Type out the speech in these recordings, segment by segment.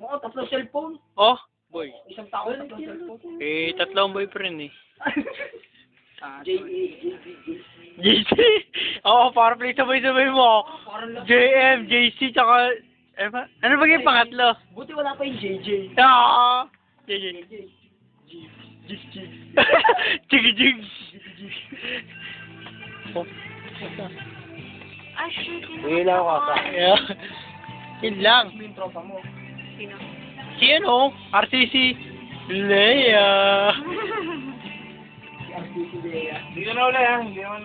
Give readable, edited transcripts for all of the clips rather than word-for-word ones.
Oo, tatlong cellphone. Oh, boy. Isang tao, tatlong cellphone. Eh, tatlong boyfriend eh. JC. Oo, para play sabay-sabay mo. JM, JC, tsaka... Ano ba yung pangatlo? Buti wala pa yung JJ. Ah! JJ. Jig-jig. Oh. Ah, shit. Hindi na ako kaka. Yeah. Yun lang. Yung tropa mo. Sino? Si ano? RCC. Leia. Si RCC Lea. Hindi ko na wala yan. Hindi naman...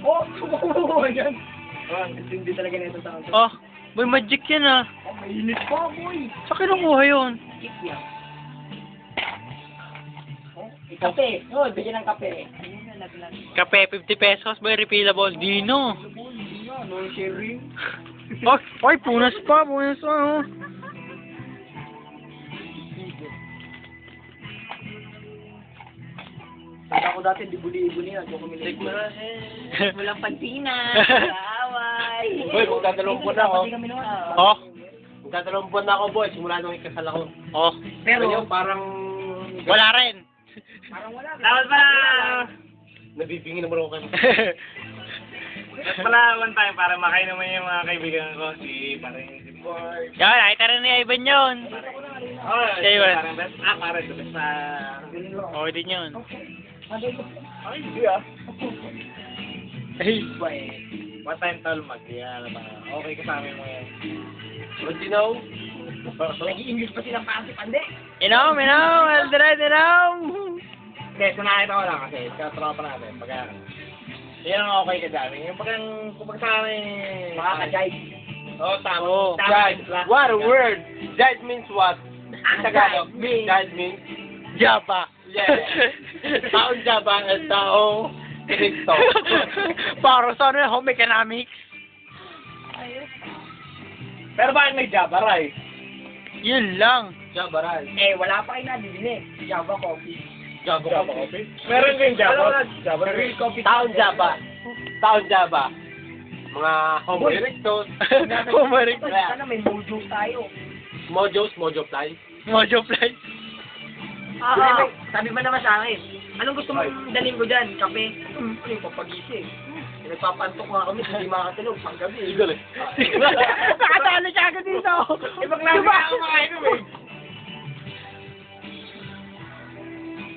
Oh, sumukuha yan. Hindi talaga na ito sa akin. Oh, boy, magic yan ah. Oh, mainit pa, boy. Sa kinukuha yun? Kit yan. Oh, kape. Oh, bigyan ng kape. Ayun na, naglag. Kape, 50 pesos, boy, refillable. Dino. Hindi na, no sharing. Oh, oy, punas pa, oh. Tanda ko dati, di buli-buli na. Diyo kumili. Walang pansinan. Away. Boy, magdadalawang buwan na ako. Pati kami naman. Oh, Magdadalawang buwan na ako, boy. Simula nung ikasal ako. oh. Pero, Pero parang... Wala rin. parang wala. Dapat pala... Nabibingin naman ako kayo. Dapat pala one time para makain naman yung mga kaibigan ko. Si Boy. Yan, nakita rin ni Ivan yun. Oh, Siya yun. parang best. Parang the best na... Oh, din yun. Ay, hindi ah. Ay, One time tol, mag-iala pa. Okay ka sa amin mo yan. But you know... Nag-i-English pa silang pasip, ande. inom, Eldred, inom. Hindi, sunakita ko lang kasi katropa natin. Pagka... Yan ang okay ka sa amin. Yung pag sa amin... Makaka-guide. Oo, tama. Oh, Guide. What a word! Guide means what? Ang Tagalog. guide means- Guide means... Japa. Yeah. Taong Java at taong Kristo. Para sa ano, home economics. Pero bakit may Java, Ray? Yun lang. Java, Ray. Eh, wala pa kayo nabibili. Java coffee. Java coffee? Meron din Java. Java Real coffee. Taong Java. Taong Java. Mga homo Boy. erectus. Pumarik. Sana may mojo tayo. Mojos, mojo fly. Mojo fly. Sabi ba naman sa akin, anong gusto mong dalhin ko dyan? Kape? Ano yung papagising? Nagpapantok nga kami, hindi makatulog pang gabi. Eagle eh. Nakatali ka agad dito. Ibang lagi na ako makainom eh.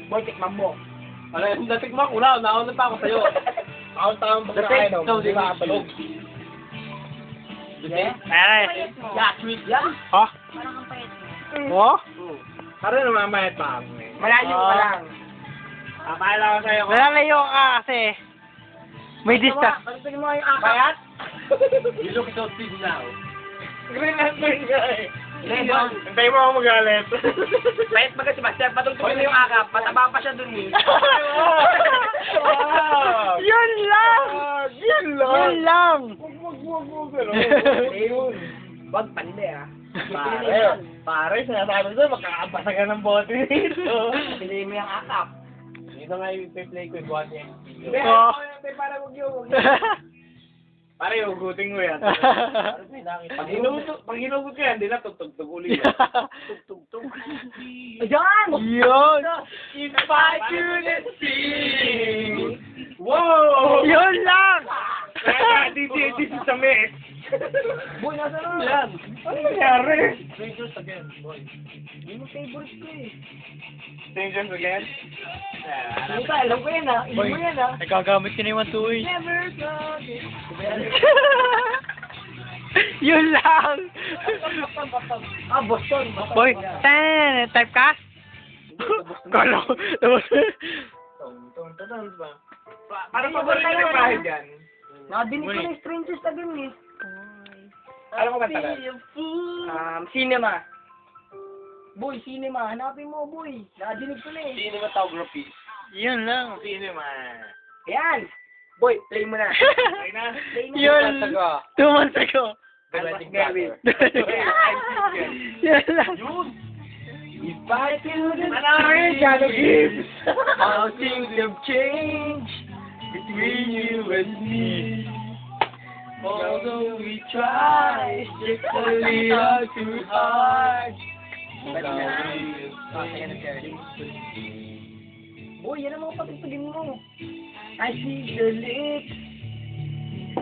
Boy, tikman mo. Ano, natikman ko na. Nauna pa ako sa'yo. Ako tamang pagkakainom. Hindi makatulog. Yeah? Pare. Yeah, sweet yan. Ha? Parang ang payat mo. Oh? Parang namamayat pa ako eh. Malayo ka lang. Akala ko sa'yo ko. Nalalayo ka kasi. May distance. Pagdating mo yung akayat. You look so thin now. Green lantern nga eh. Hintayin mo ako magalit. Pahit baga si Bastian, patugtugin mo yung akap, mataba pa siya dun eh. Yun lang. Yun lang. Yun lang. Ayun. Wag pande ah. Pare, sinasabi ko, magkakabasa ka ng bote dito. Piliin mo yung akap. Dito nga yung play ko yung bote. Oh. Para wag yun. Pare, hugutin mo yan. Pag hinugot ko yan, di na tugtog ulit. Tugtog. Ayan! Yun. If I couldn't sing. Wow! Yun lang. Kaya dito sa mix. Boy, nasa na yan? Ano nangyari? Strangers again, boy. Hindi mo favorite ko eh. Strangers again? Puta, alam ko yan ah. Hindi mo yan ah. Nagagamit ko na yung 1 2 Never forget. Yun lang. Ah, Boston. Boy, typecast? Kala ko. Parang paborito yung bahay dyan. Nadinig ko na yung strangers again eh. Alam mo ba tagal? Cinema. Boy, cinema. Hanapin mo, boy. Nadinig ko na eh. Cinematography. Yun lang. Cinema. Ayan. Boy, play mo na. Okay na? Play mo. Yun. 2 months ago. The wedding platter. Yun lang. If I couldn't Gibbs. how things have changed between you and me. Although we try, it's just a little too hard Boy, yan ang mga patugtugin mo. I see the lips.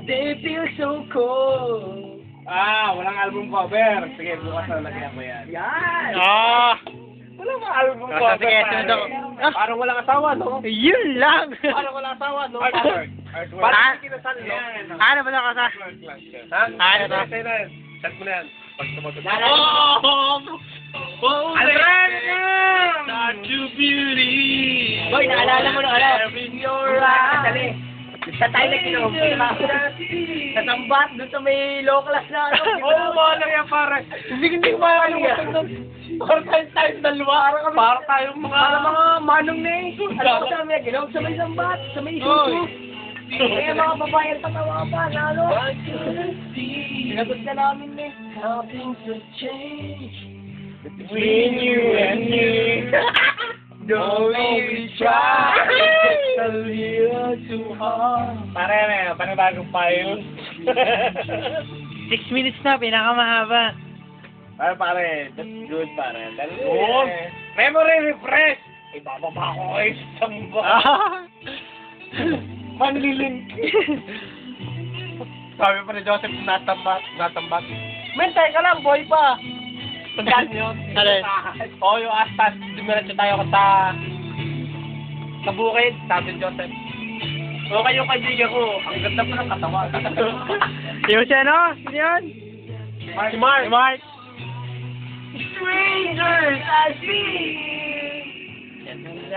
They feel so cold. Walang album cover. Sige, bukas na lagyan ko yan. Yan! Ah! Walang mga album Ah, cover. sige, pare. sunod ako. Ah. Parang walang asawa, no? Yun lang! Parang wala asawa, no? Artwork. Artwork. Parang hindi kinasal, no? Ano ba na ka sa? Artwork lang siya. Ha? Ano to? Sa'yo na yan. Chat mo na yan. Pag tumatod. Oh! Alfred! Start to believe. Boy, naalala mo na ano? Your eyes. Dali. Sa tayo na kinom. Sa sambat, doon sa may low class na ano. Oo, wala yan, pare. Hindi ko makakalimutan doon. Para tayong dalawa. Para tayong mga manong na eh. Alam mo sa may ginaw sa may sambat, sa may isuso. Kaya mga babae ang tatawa pa na ano. Sinagot na namin eh. How things have changed Between you and me. Though we try a little too hard. Pare, may panibagong payo. 6 minutes na, pinakamahaba. Pare, that's good, pare. Oo. Memory refresh. Ibababa ko kayo sa samba. Manlilink. Sabi pa ni Joseph, natambat. Mentay ka lang, boy pa. Tandaan yun. Alin? Oo, yung astas. Dumiretso tayo sa bukid, sabi ni Joseph. O kayo kaibigan ko, ang ganda pa ng katawan. Yung si ano? Sino yun? Si Mark. Si Mark. Strangers I see.